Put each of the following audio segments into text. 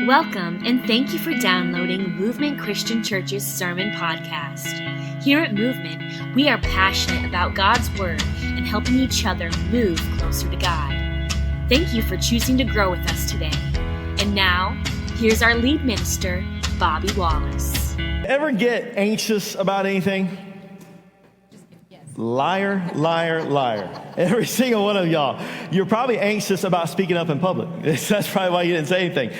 Welcome, and thank you for downloading Movement Christian Church's Sermon Podcast. Here at Movement, we are passionate about God's Word and helping each other move closer to God. Thank you for choosing to grow with us today. And now, here's our lead minister, Bobby Wallace. Ever get anxious about anything? Liar, liar, liar. Every single one of y'all. You're probably anxious about speaking up in public. That's probably why you didn't say anything.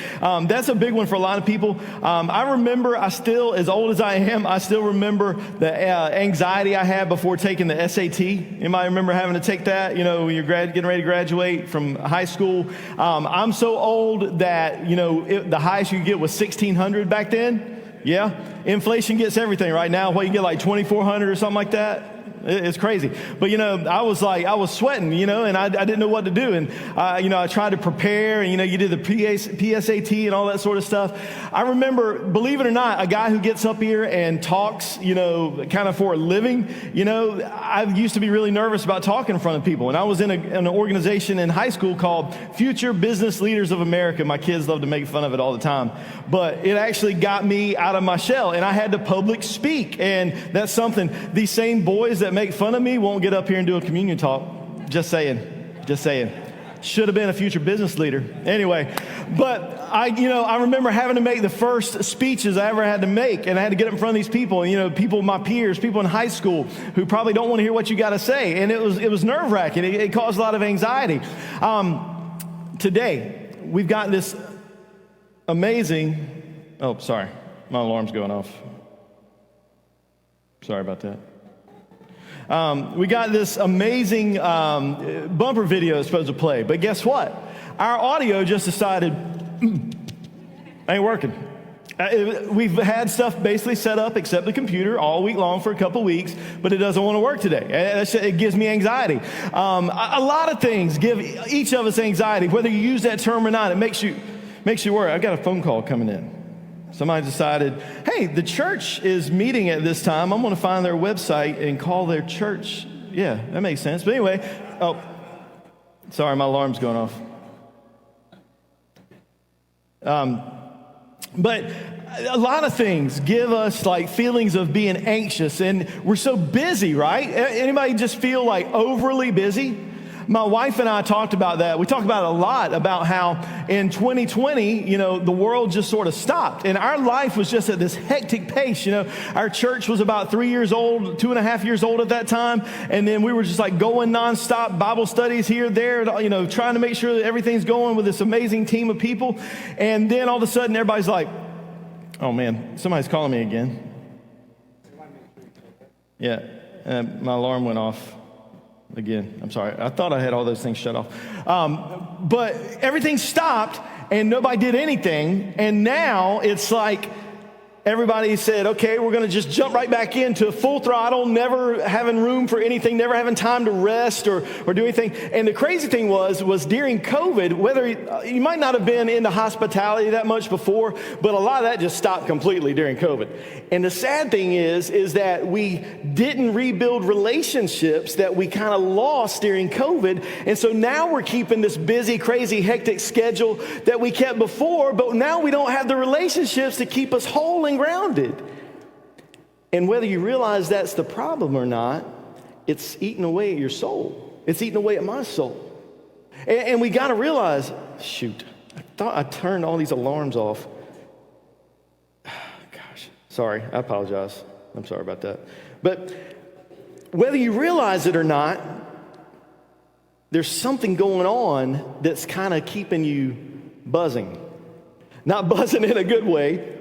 That's a big one for a lot of people. I remember, as old as I am, I still remember the anxiety I had before taking the SAT. Anybody remember having to take that? You know, when you're getting ready to graduate from high school. I'm so old that, the highest you could get was 1,600 back then. Yeah. Inflation gets everything right now. You get like 2,400 or something like that. It's crazy. But, I was sweating, and I didn't know what to do. And, I tried to prepare and, you did the PSAT and all that sort of stuff. I remember, believe it or not, a guy who gets up here and talks, kind of for a living, I used to be really nervous about talking in front of people. And I was in an organization in high school called Future Business Leaders of America. My kids love to make fun of it all the time. But it actually got me out of my shell, and I had to public speak. And that's something, these same boys that make fun of me won't get up here and do a communion talk. Just saying. Should have been a future business leader. Anyway, but I remember having to make the first speeches I ever had to make, and I had to get up in front of these people, and people, my peers, people in high school who probably don't want to hear what you got to say, and it was nerve-wracking. It caused a lot of anxiety. Today, we've got this amazing. Oh, sorry, my alarm's going off. Sorry about that. We got this amazing bumper video that's supposed to play, but guess what? Our audio just decided, ain't working. We've had stuff basically set up except the computer all week long for a couple weeks, but it doesn't want to work today. It gives me anxiety. A lot of things give each of us anxiety, whether you use that term or not. It makes you worry. I've got a phone call coming in. Somebody decided, hey, the church is meeting at this time. I'm going to find their website and call their church. Yeah, that makes sense. But anyway, sorry, my alarm's going off. But a lot of things give us like feelings of being anxious, and we're so busy, right? Anybody just feel like overly busy? My wife and I talked about that. We talked about it a lot, about how in 2020, the world just sort of stopped. And our life was just at this hectic pace. Our church was about 3 years old, 2.5 years old at that time. And then we were just like going nonstop, Bible studies here, there, trying to make sure that everything's going with this amazing team of people. And then all of a sudden, everybody's like, oh man, somebody's calling me again. Yeah, my alarm went off. Again, I'm sorry. I thought I had all those things shut off. But everything stopped and nobody did anything. And now it's like everybody said, okay, we're going to just jump right back into full throttle, never having room for anything, never having time to rest or do anything. And the crazy thing was during COVID, whether you might not have been into hospitality that much before, but a lot of that just stopped completely during COVID. And the sad thing is that we didn't rebuild relationships that we kind of lost during COVID. And so now we're keeping this busy, crazy, hectic schedule that we kept before, but now we don't have the relationships to keep us whole and grounded. And whether you realize that's the problem or not, it's eating away at your soul. It's eating away at my soul. And we got to realize, shoot, I thought I turned all these alarms off. Gosh, sorry, I apologize. I'm sorry about that. But whether you realize it or not, there's something going on that's kind of keeping you buzzing. Not buzzing in a good way.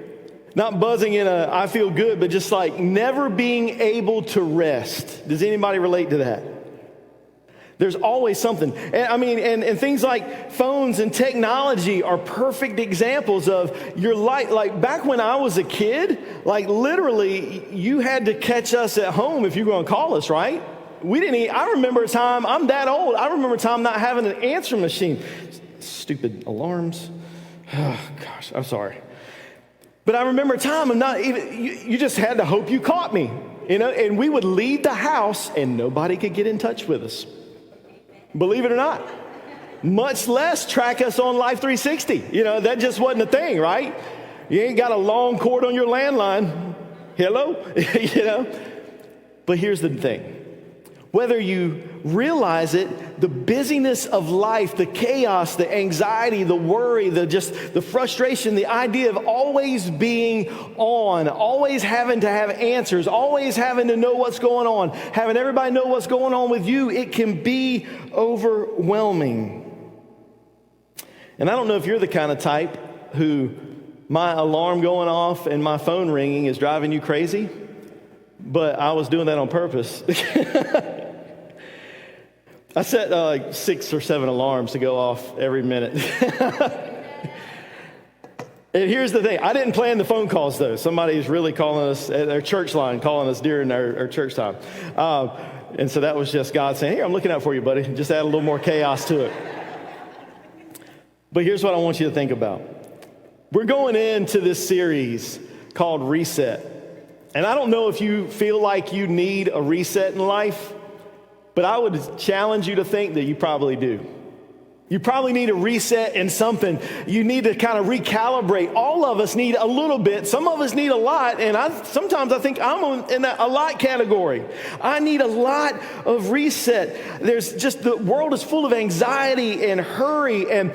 Not buzzing in a, I feel good, but just like never being able to rest. Does anybody relate to that? There's always something. And things like phones and technology are perfect examples of your life. Like back when I was a kid, like literally you had to catch us at home if you were going to call us, right? I remember a time, I'm that old, I remember a time not having an answering machine. Stupid alarms. Oh, gosh, I'm sorry. But I remember a time of not even, you just had to hope you caught me, and we would leave the house and nobody could get in touch with us. Believe it or not. much less track us on Life 360. That just wasn't a thing, right? You ain't got a long cord on your landline. Hello? But here's the thing. Whether you realize it, the busyness of life, the chaos, the anxiety, the worry, the frustration, the idea of always being on, always having to have answers, always having to know what's going on, having everybody know what's going on with you, it can be overwhelming. And I don't know if you're the kind of type who my alarm going off and my phone ringing is driving you crazy, but I was doing that on purpose. I set like 6 or 7 alarms to go off every minute. And here's the thing. I didn't plan the phone calls, though. Somebody's really calling us at our church line, calling us during our church time. And so that was just God saying, here, I'm looking out for you, buddy. Just add a little more chaos to it. But here's what I want you to think about. We're going into this series called Reset. And I don't know if you feel like you need a reset in life, but I would challenge you to think that you probably do. You probably need a reset in something. You need to kind of recalibrate. All of us need a little bit. Some of us need a lot. And sometimes I think I'm in that a lot category. I need a lot of reset. The world is full of anxiety and hurry. And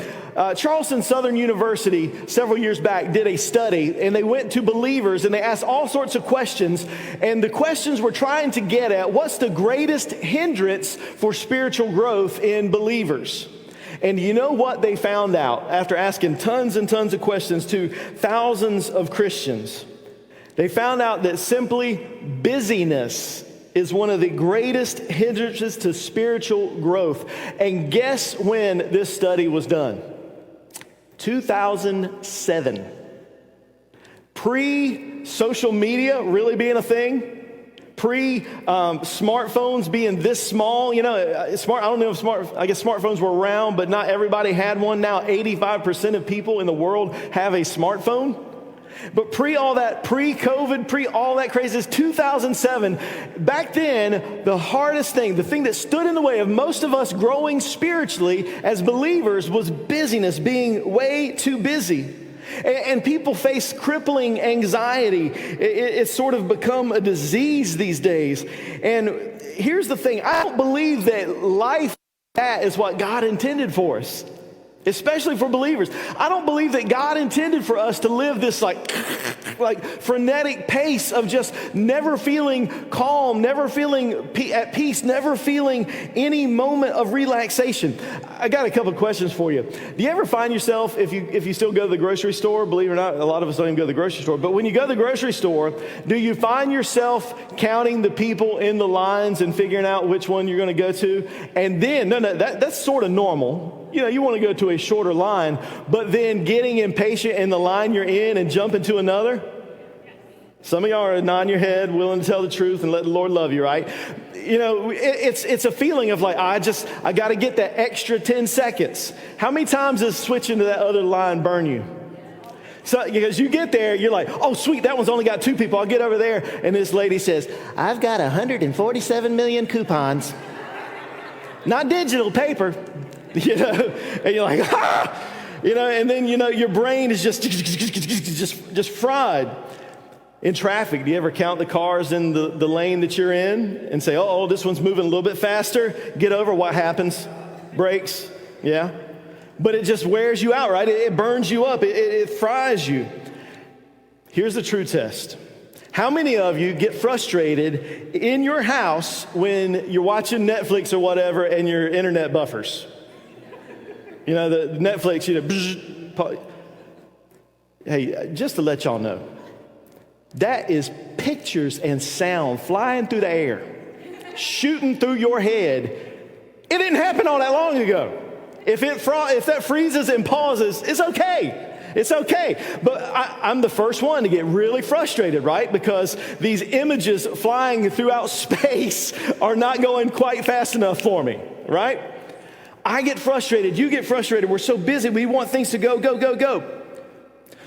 Charleston Southern University several years back did a study, and they went to believers and they asked all sorts of questions. And the questions were trying to get at what's the greatest hindrance for spiritual growth in believers. And you know what they found out after asking tons and tons of questions to thousands of Christians? They found out that simply busyness is one of the greatest hindrances to spiritual growth. And guess when this study was done? 2007. Pre-social media really being a thing. Pre-smartphones being this small, I don't know if I guess smartphones were around, but not everybody had one. Now 85% of people in the world have a smartphone. But pre-all that, pre-COVID, pre-all that craziness, 2007, back then, the hardest thing, the thing that stood in the way of most of us growing spiritually as believers was busyness, being way too busy. And people face crippling anxiety. It's sort of become a disease these days. And here's the thing. I don't believe that life that is what God intended for us, especially for believers. I don't believe that God intended for us to live this like frenetic pace of just never feeling calm, never feeling at peace, never feeling any moment of relaxation. I got a couple of questions for you. Do you ever find yourself, if you still go to the grocery store, believe it or not, a lot of us don't even go to the grocery store, but when you go to the grocery store, do you find yourself counting the people in the lines and figuring out which one you're going to go to? And then, that's sort of normal. You want to go to a shorter line, but then getting impatient in the line you're in and jumping to another? Some of y'all are nodding your head, willing to tell the truth and let the Lord love you, right? It's a feeling of like, I got to get that extra 10 seconds. How many times does switching to that other line burn you? So, because you get there, you're like, oh, sweet, that one's only got 2 people. I'll get over there. And this lady says, I've got 147 million coupons. Not digital, paper. And you're like, and then, your brain is just fried. In traffic, do you ever count the cars in the lane that you're in and say, oh, this one's moving a little bit faster? Get over. What happens? Brakes. Yeah. But it just wears you out, right? It burns you up. It fries you. Here's the true test. How many of you get frustrated in your house when you're watching Netflix or whatever and your internet buffers? The Netflix, hey, just to let y'all know, that is pictures and sound flying through the air, shooting through your head. It didn't happen all that long ago. If that freezes and pauses, it's okay. It's okay. But I'm the first one to get really frustrated, right? Because these images flying throughout space are not going quite fast enough for me, right? I get frustrated. You get frustrated. We're so busy. We want things to go, go, go, go.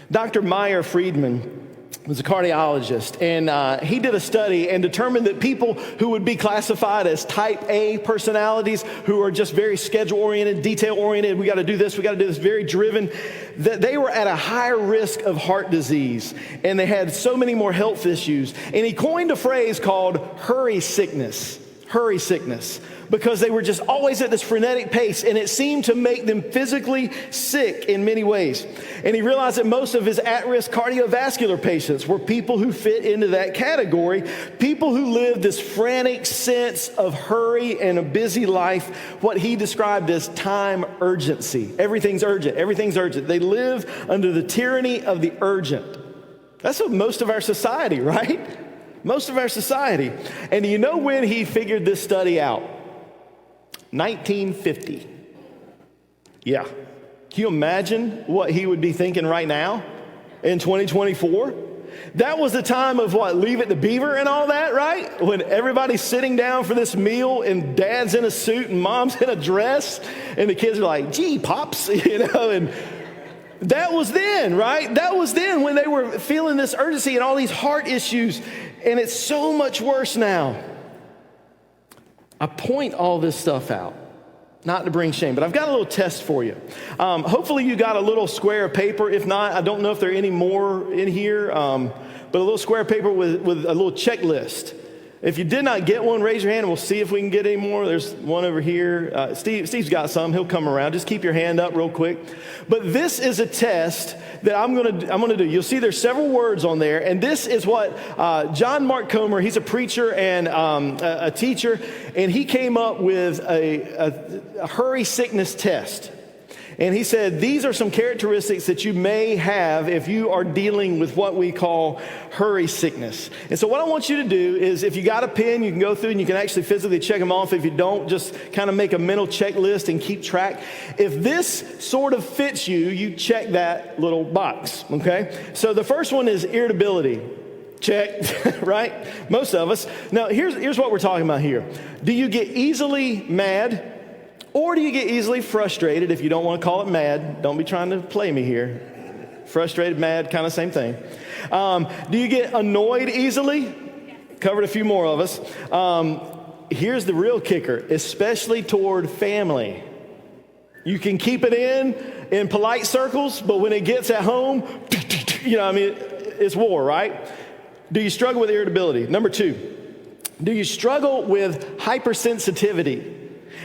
Dr. Meyer Friedman was a cardiologist, and he did a study and determined that people who would be classified as type A personalities, who are just very schedule-oriented, detail-oriented, we got to do this, very driven, that they were at a higher risk of heart disease, and they had so many more health issues. And he coined a phrase called hurry sickness, because they were just always at this frenetic pace, and it seemed to make them physically sick in many ways. And he realized that most of his at-risk cardiovascular patients were people who fit into that category, people who lived this frantic sense of hurry and a busy life, what he described as time urgency. Everything's urgent. They live under the tyranny of the urgent. That's what most of our society, right? Most of our society. And do you know when he figured this study out? 1950. Yeah. Can you imagine what he would be thinking right now in 2024? That was the time of what, Leave It to Beaver and all that, right? When everybody's sitting down for this meal and dad's in a suit and mom's in a dress and the kids are like, gee, Pops, and that was then, right? That was then when they were feeling this urgency and all these heart issues, and it's so much worse now. I point all this stuff out, not to bring shame, but I've got a little test for you. Hopefully you got a little square of paper. If not, I don't know if there are any more in here, but a little square of paper with a little checklist. If you did not get one, raise your hand and we'll see if we can get any more. There's one over here. Steve's got some. He'll come around. Just keep your hand up real quick. But this is a test that I'm gonna do. You'll see there's several words on there, and this is what John Mark Comer, he's a preacher and a teacher, and he came up with a hurry sickness test. And he said, these are some characteristics that you may have if you are dealing with what we call hurry sickness. And so what I want you to do is, if you got a pen, you can go through and you can actually physically check them off. If you don't, just kind of make a mental checklist and keep track. If this sort of fits you, you check that little box, okay? So the first one is irritability. Check, right? Most of us. Now, here's what we're talking about here. Do you get easily mad? Or do you get easily frustrated? If you don't want to call it mad, don't be trying to play me here. Frustrated, mad, kind of same thing. Do you get annoyed easily? Covered a few more of us. Here's the real kicker, especially toward family. You can keep it in polite circles, but when it gets at home, it's war, right? Do you struggle with irritability? Number 2, do you struggle with hypersensitivity?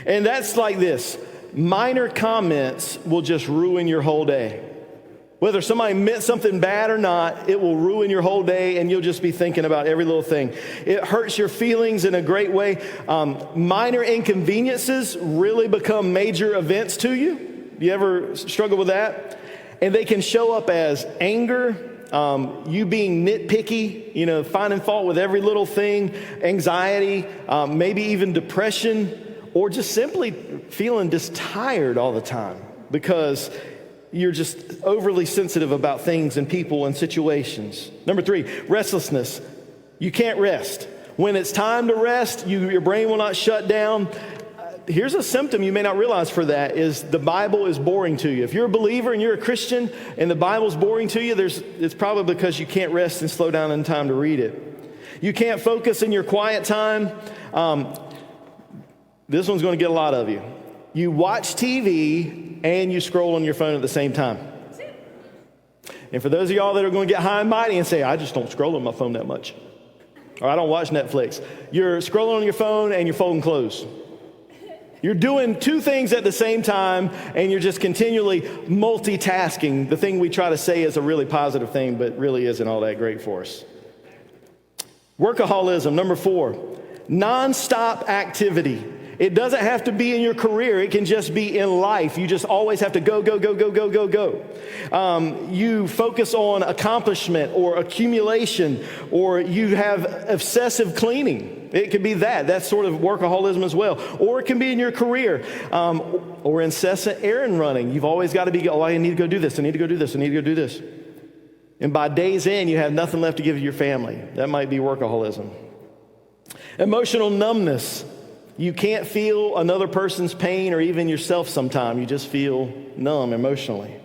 And that's like this. Minor comments will just ruin your whole day. Whether somebody meant something bad or not, it will ruin your whole day, and you'll just be thinking about every little thing. It hurts your feelings in a great way. Minor inconveniences really become major events to you. You ever struggle with that? And they can show up as anger, you being nitpicky, finding fault with every little thing, anxiety, maybe even depression, or just simply feeling just tired all the time because you're just overly sensitive about things and people and situations. Number 3, restlessness. You can't rest. When it's time to rest, your brain will not shut down. Here's a symptom you may not realize for that is the Bible is boring to you. If you're a believer and you're a Christian and the Bible's boring to you, it's probably because you can't rest and slow down in time to read it. You can't focus in your quiet time. This one's going to get a lot of you. You watch TV and you scroll on your phone at the same time. And for those of y'all that are going to get high and mighty and say, I just don't scroll on my phone that much, or I don't watch Netflix. You're scrolling on your phone and you're folding clothes. You're doing 2 things at the same time, and you're just continually multitasking. The thing we try to say is a really positive thing, but really isn't all that great for us. Workaholism, number 4, nonstop activity. It doesn't have to be in your career. It can just be in life. You just always have to go. You focus on accomplishment or accumulation, or you have obsessive cleaning. It could be that. That's sort of workaholism as well. Or it can be in your career, or incessant errand running. You've always got to be, I need to go do this. I need to go do this. I need to go do this. And by day's end, you have nothing left to give to your family. That might be workaholism. Emotional numbness. You can't feel another person's pain or even yourself sometimes. You just feel numb emotionally.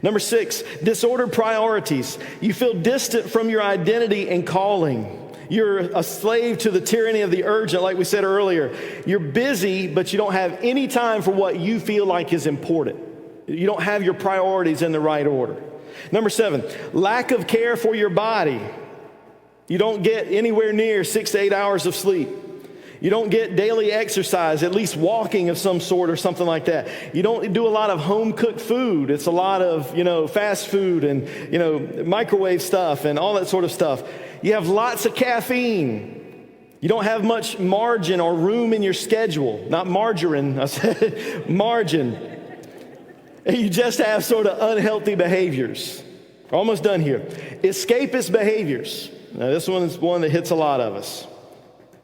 Number 6, disordered priorities. You feel distant from your identity and calling. You're a slave to the tyranny of the urgent, like we said earlier. You're busy, but you don't have any time for what you feel like is important. You don't have your priorities in the right order. Number 7, lack of care for your body. You don't get anywhere near 6 to 8 hours of sleep. You don't get daily exercise, at least walking of some sort or something like that. You don't do a lot of home-cooked food. It's a lot of, fast food and, microwave stuff and all that sort of stuff. You have lots of caffeine. You don't have much margin or room in your schedule. Not margarine, I said margin. And you just have sort of unhealthy behaviors. We're almost done here. Escapist behaviors. Now, this one is one that hits a lot of us.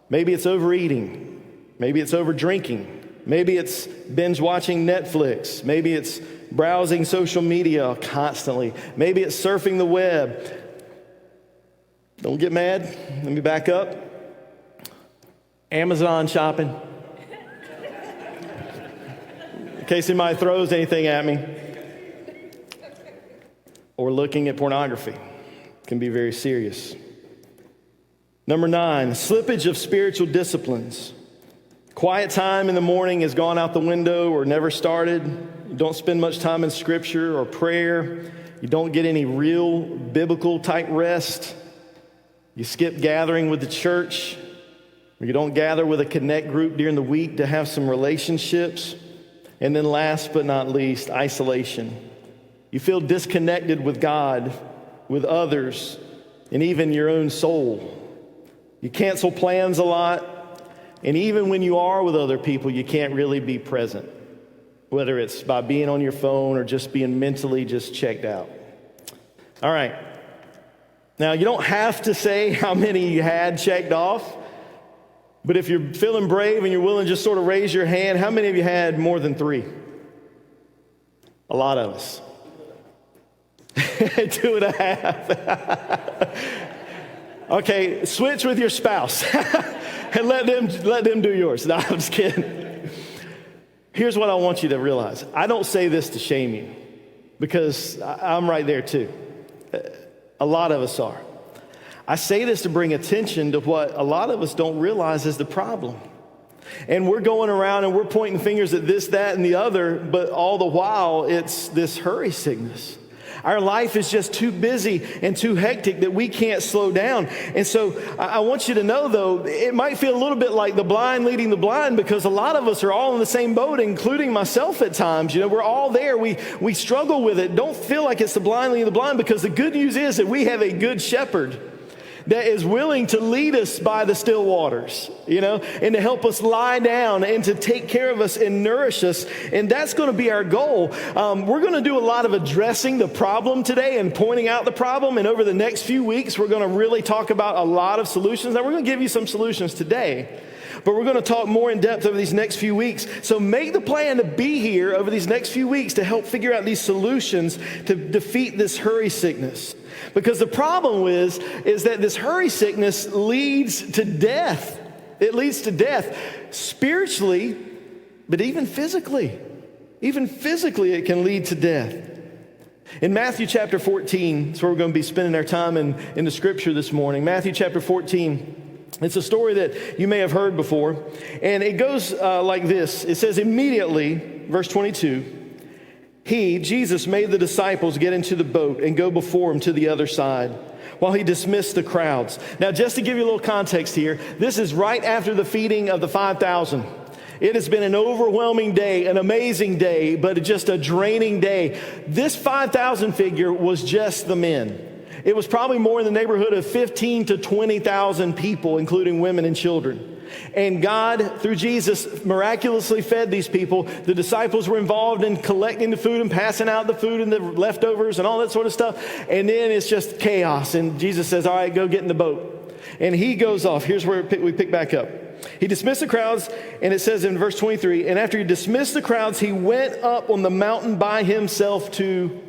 Maybe it's overeating. Maybe it's over drinking. Maybe it's binge watching Netflix. Maybe it's browsing social media constantly. Maybe it's surfing the web. Don't get mad. Let me back up. Amazon shopping. In case anybody throws anything at me. Or looking at pornography. It can be very serious. Number 9, slippage of spiritual disciplines. Quiet time in the morning has gone out the window or never started. You don't spend much time in scripture or prayer. You don't get any real biblical type rest. You skip gathering with the church. Or you don't gather with a connect group during the week to have some relationships. And then last but not least, isolation. You feel disconnected with God, with others, and even your own soul. You cancel plans a lot, and even when you are with other people, you can't really be present, whether it's by being on your phone or just being mentally just checked out. All right. Now, you don't have to say how many you had checked off, but if you're feeling brave and you're willing to just sort of raise your hand, how many of you had more than 3? A lot of us. 2.5. Okay, switch with your spouse and let them do yours. No, I'm just kidding. Here's what I want you to realize. I don't say this to shame you because I'm right there too. A lot of us are. I say this to bring attention to what a lot of us don't realize is the problem. And we're going around and we're pointing fingers at this, that, and the other, but all the while it's this hurry sickness. Our life is just too busy and too hectic that we can't slow down. And so I want you to know, though, it might feel a little bit like the blind leading the blind because a lot of us are all in the same boat, including myself at times. We're all there. We struggle with it. Don't feel like it's the blind leading the blind because the good news is that we have a good shepherd that is willing to lead us by the still waters, and to help us lie down and to take care of us and nourish us. And that's going to be our goal. We're going to do a lot of addressing the problem today and pointing out the problem. And over the next few weeks, we're going to really talk about a lot of solutions. Now, we're going to give you some solutions today, but we're going to talk more in depth over these next few weeks. So make the plan to be here over these next few weeks to help figure out these solutions to defeat this hurry sickness. Because the problem is that this hurry sickness leads to death. It leads to death spiritually, but even physically. Even physically, it can lead to death. In Matthew chapter 14, that's where we're going to be spending our time in the scripture this morning. Matthew chapter 14, it's a story that you may have heard before. And it goes like this. It says, immediately, verse 22, He, Jesus, made the disciples get into the boat and go before him to the other side while he dismissed the crowds. Now, just to give you a little context here, this is right after the feeding of the 5,000. It has been an overwhelming day, an amazing day, but just a draining day. This 5,000 figure was just the men. It was probably more in the neighborhood of 15 to 20,000 people, including women and children. And God, through Jesus, miraculously fed these people. The disciples were involved in collecting the food and passing out the food and the leftovers and all that sort of stuff. And then it's just chaos. And Jesus says, all right, go get in the boat. And he goes off. Here's where we pick back up. He dismissed the crowds, and it says in verse 23, and after he dismissed the crowds, he went up on the mountain by himself to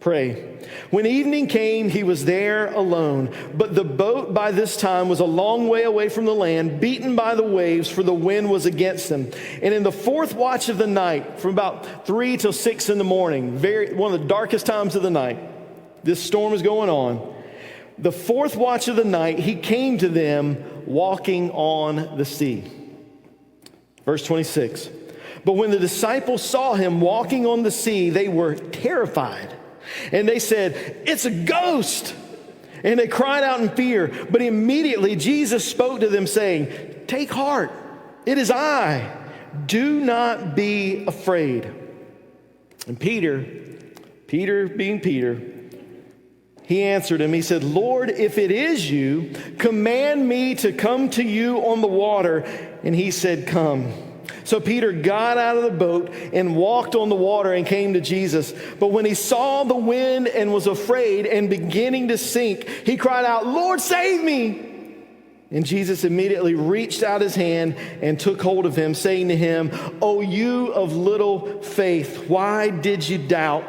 Pray. When evening came, he was there alone. But the boat by this time was a long way away from the land, beaten by the waves, for the wind was against them. And in the fourth watch of the night, from about 3 till 6 in the morning, one of the darkest times of the night, this storm is going on. The fourth watch of the night, he came to them walking on the sea. Verse 26. But when the disciples saw him walking on the sea, they were terrified. And they said, "It's a ghost." And they cried out in fear. But immediately Jesus spoke to them, saying, "Take heart, it is I. Do not be afraid." And Peter being Peter, he answered him. He said, "Lord, if it is you, command me to come to you on the water." And he said, "Come." So Peter got out of the boat and walked on the water and came to Jesus. But when he saw the wind and was afraid and beginning to sink, he cried out, "Lord, save me." And Jesus immediately reached out his hand and took hold of him, saying to him, "O you of little faith, why did you doubt?"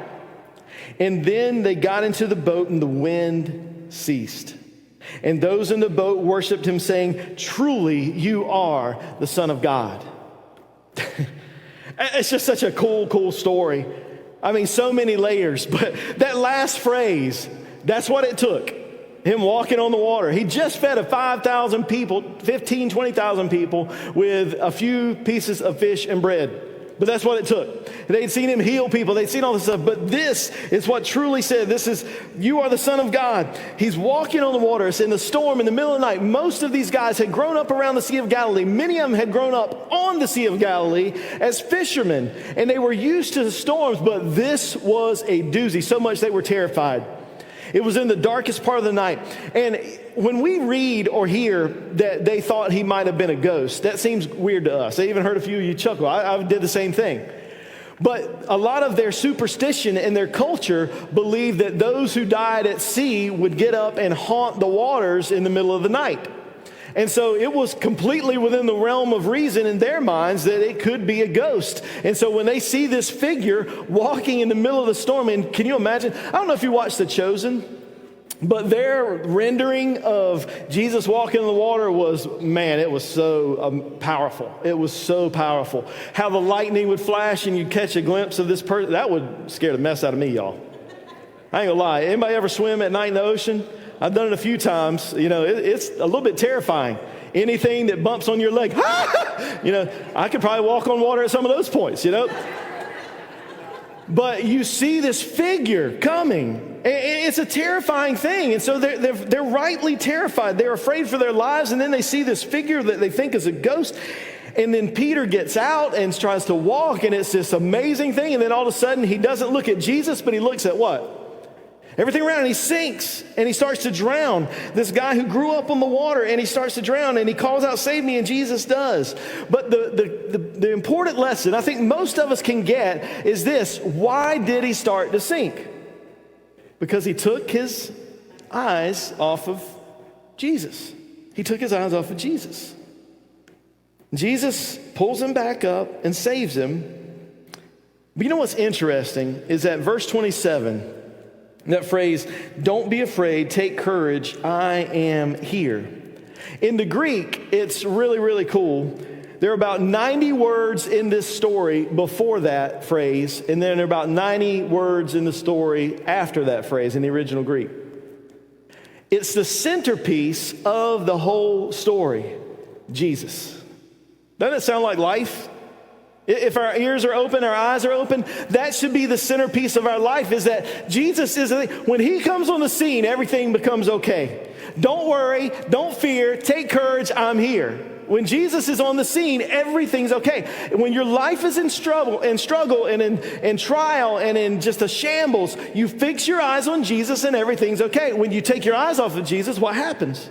And then they got into the boat and the wind ceased. And those in the boat worshiped him, saying, "Truly you are the Son of God." It's just such a cool story. I mean, so many layers, but that last phrase, that's what it took. Him walking on the water. He just fed 5,000 people, 15, 20,000 people with a few pieces of fish and bread. But that's what it took. They'd seen him heal people. They'd seen all this stuff. But this is what truly said, you are the Son of God. He's walking on the water. It's in the storm in the middle of the night. Most of these guys had grown up around the Sea of Galilee. Many of them had grown up on the Sea of Galilee as fishermen. And they were used to the storms. But this was a doozy. So much they were terrified. It was in the darkest part of the night. And when we read or hear that they thought he might have been a ghost, that seems weird to us. I even heard a few of you chuckle. I did the same thing. But a lot of their superstition and their culture believed that those who died at sea would get up and haunt the waters in the middle of the night. And so it was completely within the realm of reason in their minds that it could be a ghost. And so when they see this figure walking in the middle of the storm, and can you imagine? I don't know if you watched The Chosen, but their rendering of Jesus walking in the water was, man, it was so powerful. It was so powerful. How the lightning would flash and you'd catch a glimpse of this person. That would scare the mess out of me, y'all. I ain't gonna lie. Anybody ever swim at night in the ocean? I've done it a few times. You know, it's a little bit terrifying. Anything that bumps on your leg, you know, I could probably walk on water at some of those points, you know. But you see this figure coming. It's a terrifying thing. And so they're rightly terrified. They're afraid for their lives. And then they see this figure that they think is a ghost. And then Peter gets out and tries to walk. And it's this amazing thing. And then all of a sudden, he doesn't look at Jesus, but he looks at what? Everything around, and he sinks and he starts to drown. This guy who grew up on the water, and he starts to drown, and he calls out, "Save me," and Jesus does. But the important lesson I think most of us can get is this: why did he start to sink? Because he took his eyes off of Jesus. He took his eyes off of Jesus. Jesus pulls him back up and saves him. But you know what's interesting is that verse 27, that phrase, "Don't be afraid, take courage, I am here." In the Greek, it's really, really cool. There are about 90 words in this story before that phrase, and then there are about 90 words in the story after that phrase in the original Greek. It's the centerpiece of the whole story, Jesus. Doesn't it sound like life? If our ears are open, our eyes are open, that should be the centerpiece of our life, is that Jesus is, when he comes on the scene, everything becomes okay. Don't worry, don't fear, take courage, I'm here. When Jesus is on the scene, everything's okay. When your life is in struggle and in trial and in just a shambles, you fix your eyes on Jesus and everything's okay. When you take your eyes off of Jesus, what happens?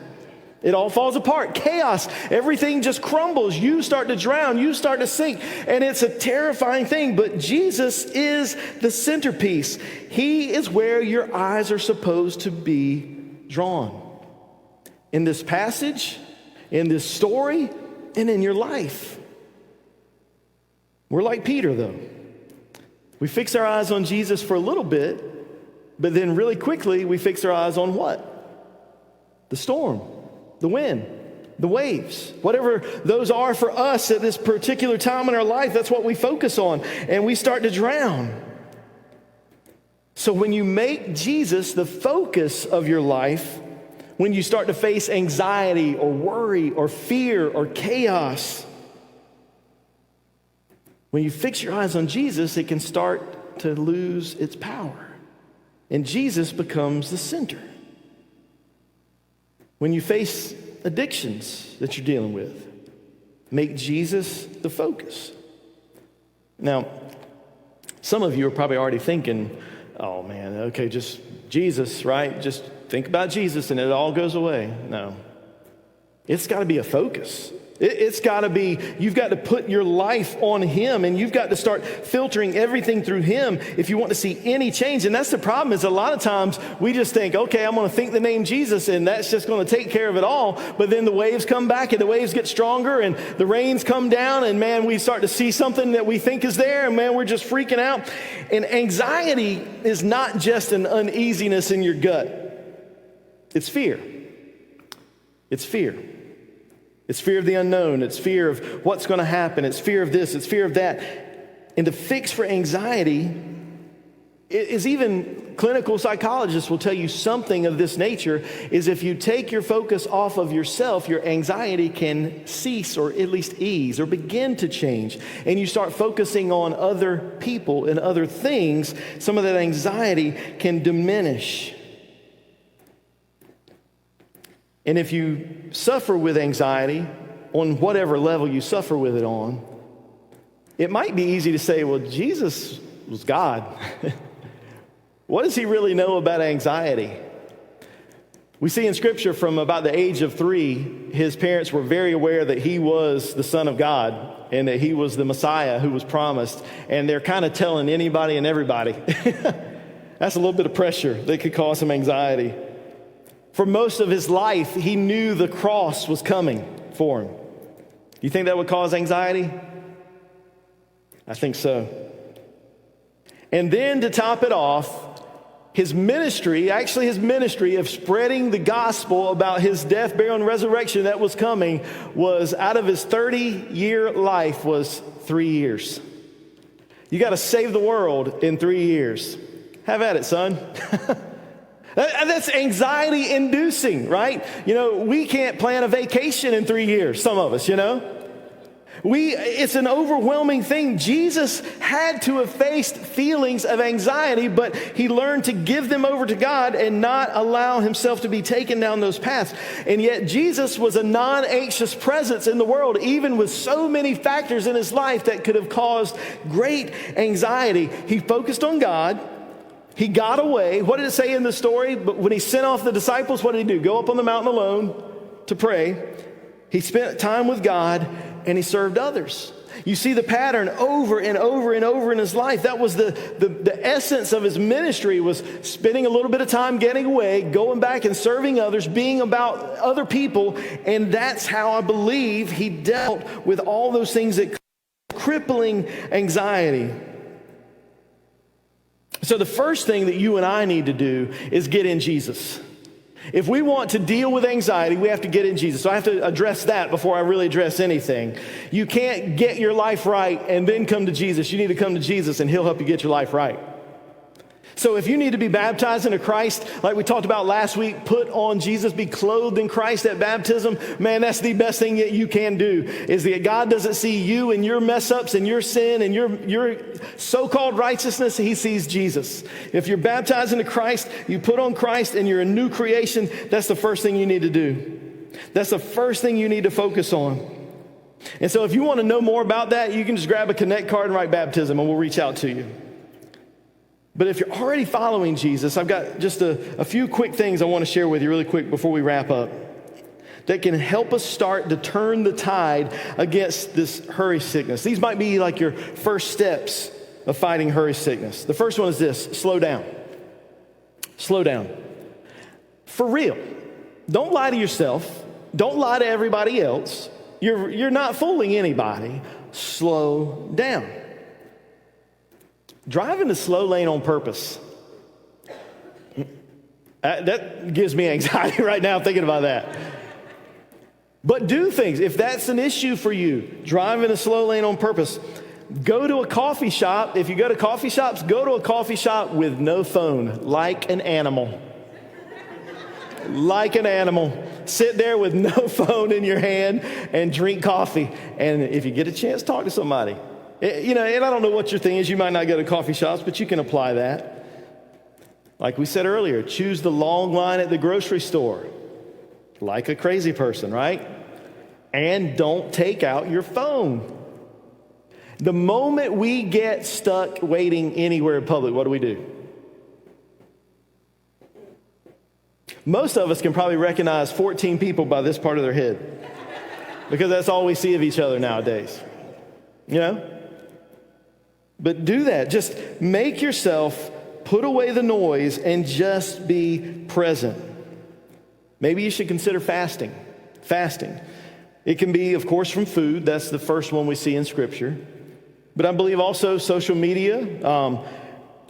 It all falls apart. Chaos. Everything just crumbles. You start to drown. You start to sink. And it's a terrifying thing. But Jesus is the centerpiece. He is where your eyes are supposed to be drawn. In this passage, in this story, and in your life. We're like Peter, though. We fix our eyes on Jesus for a little bit, But then really quickly, we fix our eyes on what? The storm, the wind, the waves. Whatever those are for us at this particular time in our life, that's what we focus on, and we start to drown. So when you make Jesus the focus of your life, when you start to face anxiety or worry or fear or chaos, when you fix your eyes on Jesus, it can start to lose its power. And Jesus becomes the center. When you face addictions that you're dealing with, make Jesus the focus. Now, some of you are probably already thinking, oh man, okay, just Jesus, right? Just think about Jesus and it all goes away. No. It's got to be a focus. It's got to be, you've got to put your life on Him, and you've got to start filtering everything through Him if you want to see any change. And that's the problem, is a lot of times we just think, okay, I'm going to think the name Jesus and that's just going to take care of it all. But then the waves come back and the waves get stronger and the rains come down, and man, we start to see something that we think is there, and man, we're just freaking out. And anxiety is not just an uneasiness in your gut. It's fear. It's fear. It's fear of the unknown. It's fear of what's going to happen. It's fear of this. It's fear of that. And the fix for anxiety is, even clinical psychologists will tell you something of this nature, is if you take your focus off of yourself, your anxiety can cease or at least ease or begin to change. And you start focusing on other people and other things, some of that anxiety can diminish. And if you suffer with anxiety, on whatever level you suffer with it on, it might be easy to say, well, Jesus was God. What does He really know about anxiety? We see in Scripture from about the age of 3, His parents were very aware that He was the Son of God and that He was the Messiah who was promised. And they're kind of telling anybody and everybody. That's a little bit of pressure that could cause some anxiety. For most of His life, He knew the cross was coming for Him. You think that would cause anxiety? I think so. And then to top it off, His ministry of spreading the gospel about His death, burial, and resurrection that was coming was, out of His 30-year life, was 3 years. You got to save the world in 3 years. Have at it, son. That's anxiety inducing, right? You know, we can't plan a vacation in 3 years, some of us, you know. It's an overwhelming thing. Jesus had to have faced feelings of anxiety, but He learned to give them over to God and not allow Himself to be taken down those paths. And yet Jesus was a non-anxious presence in the world, even with so many factors in His life that could have caused great anxiety. He focused on God. He got away. What did it say in the story? But when He sent off the disciples, what did He do? Go up on the mountain alone to pray. He spent time with God and He served others. You see the pattern over and over and over in His life. That was the essence of His ministry, was spending a little bit of time getting away, going back and serving others, being about other people. And that's how I believe He dealt with all those things that crippling anxiety. So the first thing that you and I need to do is get in Jesus. If we want to deal with anxiety, we have to get in Jesus. So I have to address that before I really address anything. You can't get your life right and then come to Jesus. You need to come to Jesus and He'll help you get your life right. So if you need to be baptized into Christ, like we talked about last week, put on Jesus, be clothed in Christ at baptism, man, that's the best thing that you can do, is that God doesn't see you and your mess ups and your sin and your so-called righteousness. He sees Jesus. If you're baptized into Christ, you put on Christ and you're a new creation. That's the first thing you need to do. That's the first thing you need to focus on. And so if you want to know more about that, you can just grab a Connect card and write baptism and we'll reach out to you. But if you're already following Jesus, I've got just a few quick things I want to share with you really quick before we wrap up that can help us start to turn the tide against this hurry sickness. These might be like your first steps of fighting hurry sickness. The first one is this: slow down. Slow down. For real. Don't lie to yourself. Don't lie to everybody else. You're not fooling anybody. Slow down. Drive in the slow lane on purpose. That gives me anxiety right now thinking about that. But do things. If that's an issue for you, drive in a slow lane on purpose. Go to a coffee shop. If you go to coffee shops, go to a coffee shop with no phone, like an animal. Like an animal. Sit there with no phone in your hand and drink coffee. And if you get a chance, talk to somebody. And I don't know what your thing is. You might not go to coffee shops, but you can apply that. Like we said earlier, choose the long line at the grocery store. Like a crazy person, right? And don't take out your phone. The moment we get stuck waiting anywhere in public, what do? Most of us can probably recognize 14 people by this part of their head because that's all we see of each other nowadays, But do that. Just make yourself put away the noise and just be present. Maybe you should consider fasting. Fasting. It can be, of course, from food. That's the first one we see in Scripture. But I believe also social media,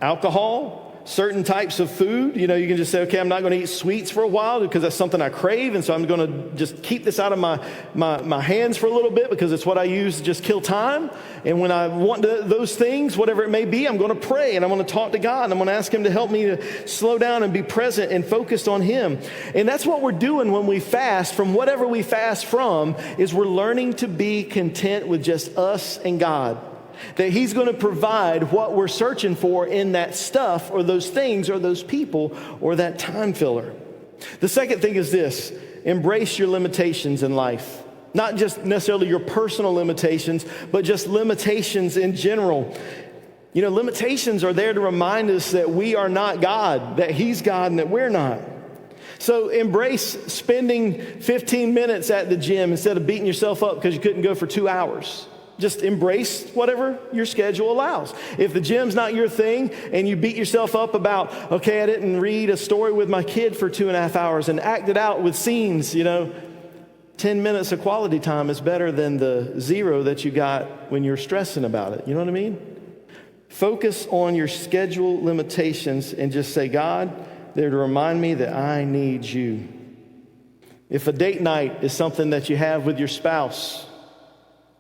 alcohol, certain types of food. You can just say, okay, I'm not going to eat sweets for a while because that's something I crave. And so I'm going to just keep this out of my hands for a little bit because it's what I use to just kill time. And when I want those things, whatever it may be, I'm going to pray and I'm going to talk to God and I'm going to ask Him to help me to slow down and be present and focused on Him. And that's what we're doing when we fast from whatever we fast from is we're learning to be content with just us and God. That He's going to provide what we're searching for in that stuff or those things or those people or that time filler. The second thing is this: embrace your limitations in life. Not just necessarily your personal limitations, but just limitations in general. Limitations are there to remind us that we are not God, that He's God and that we're not. So embrace spending 15 minutes at the gym instead of beating yourself up because you couldn't go for 2 hours. Just embrace whatever your schedule allows. If the gym's not your thing and you beat yourself up about, okay, I didn't read a story with my kid for 2.5 hours and act it out with scenes, 10 minutes of quality time is better than the 0 that you got when you're stressing about it. You know what I mean? Focus on your schedule limitations and just say, God, they're to remind me that I need you. If a date night is something that you have with your spouse,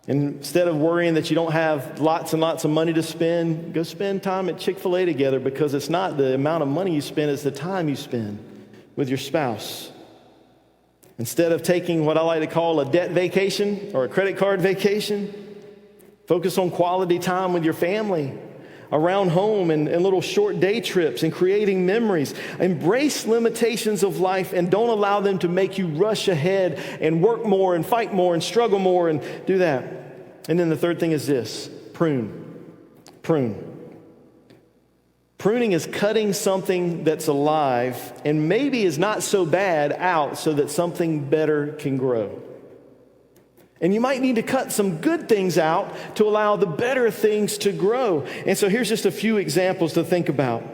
and instead of worrying that you don't have lots and lots of money to spend, go spend time at Chick-fil-A together because it's not the amount of money you spend, it's the time you spend with your spouse. Instead of taking what I like to call a debt vacation or a credit card vacation, focus on quality time with your family, around home and little short day trips and creating memories. Embrace limitations of life and don't allow them to make you rush ahead and work more and fight more and struggle more and do that. And then the third thing is this: prune. Pruning is cutting something that's alive and maybe is not so bad out so that something better can grow. And you might need to cut some good things out to allow the better things to grow. And so here's just a few examples to think about.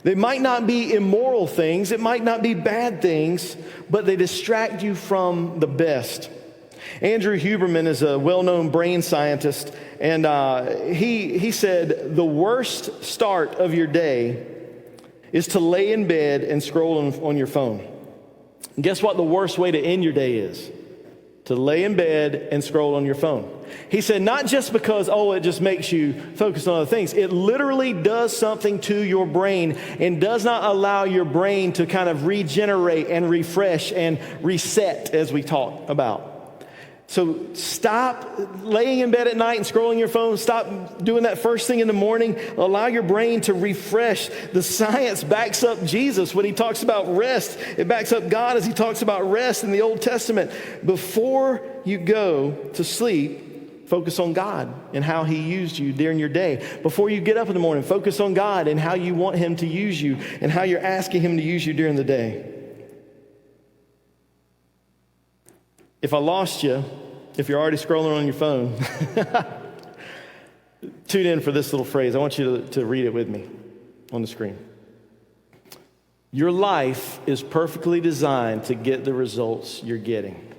They might not be immoral things, it might not be bad things, but they distract you from the best. Andrew Huberman is a well-known brain scientist, and he said the worst start of your day is to lay in bed and scroll on your phone. And guess what the worst way to end your day is? To lay in bed and scroll on your phone. He said not just because, it just makes you focus on other things. It literally does something to your brain and does not allow your brain to kind of regenerate and refresh and reset, as we talked about. So stop laying in bed at night and scrolling your phone. Stop doing that first thing in the morning. Allow your brain to refresh. The science backs up Jesus when He talks about rest. It backs up God as He talks about rest in the Old Testament. Before you go to sleep, focus on God and how He used you during your day. Before you get up in the morning, focus on God and how you want Him to use you and how you're asking Him to use you during the day. If I lost you, if you're already scrolling on your phone, tune in for this little phrase. I want you to read it with me on the screen. Your life is perfectly designed to get the results you're getting.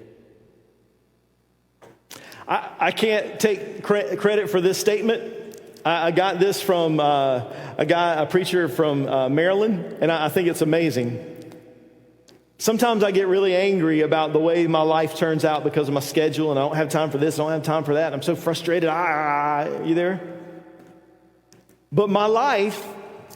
I can't take credit for this statement. I got this from a preacher from Maryland, and I think it's amazing. Sometimes I get really angry about the way my life turns out because of my schedule, and I don't have time for this, I don't have time for that. I'm so frustrated. You there? But my life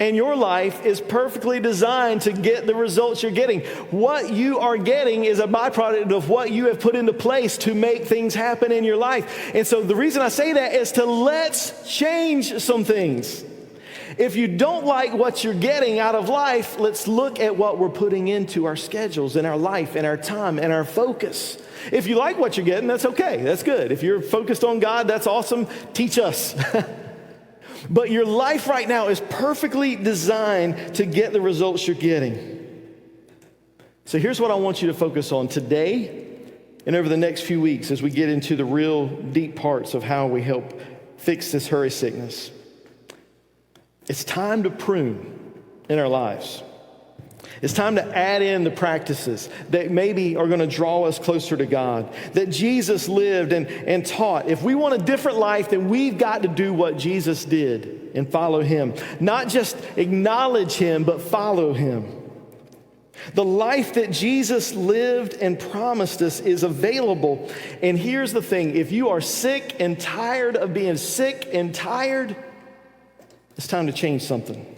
and your life is perfectly designed to get the results you're getting. What you are getting is a byproduct of what you have put into place to make things happen in your life. And so the reason I say that is to let's change some things. If you don't like what you're getting out of life, let's look at what we're putting into our schedules and our life and our time and our focus. If you like what you're getting, that's okay. That's good. If you're focused on God, that's awesome. Teach us. But your life right now is perfectly designed to get the results you're getting. So here's what I want you to focus on today and over the next few weeks as we get into the real deep parts of how we help fix this hurry sickness. It's time to prune in our lives. It's time to add in the practices that maybe are going to draw us closer to God, that Jesus lived and taught. If we want a different life, then we've got to do what Jesus did and follow him. Not just acknowledge him, but follow him. The life that Jesus lived and promised us is available. And here's the thing. If you are sick and tired of being sick and tired, it's time to change something.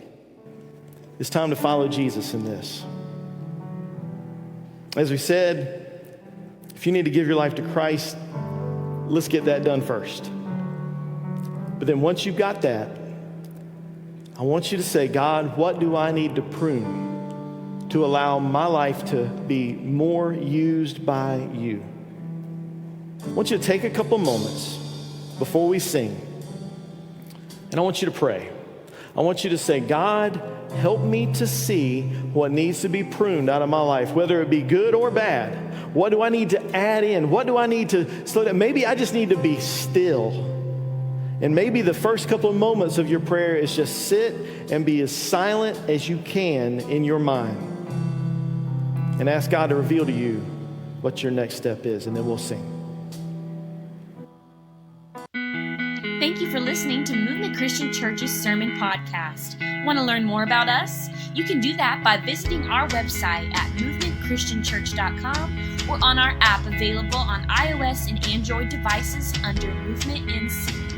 It's time to follow Jesus in this. As we said, if you need to give your life to Christ, let's get that done first. But then once you've got that, I want you to say, God, what do I need to prune to allow my life to be more used by you? I want you to take a couple moments before we sing, and I want you to pray. I want you to say, God, help me to see what needs to be pruned out of my life, whether it be good or bad. What do I need to add in? What do I need to slow down? Maybe I just need to be still. And maybe the first couple of moments of your prayer is just sit and be as silent as you can in your mind and ask God to reveal to you what your next step is, and then we'll sing. Thank you for listening to Movement Christian Church's Sermon Podcast. Want to learn more about us? You can do that by visiting our website at movementchristianchurch.com or on our app available on iOS and Android devices under Movement NC.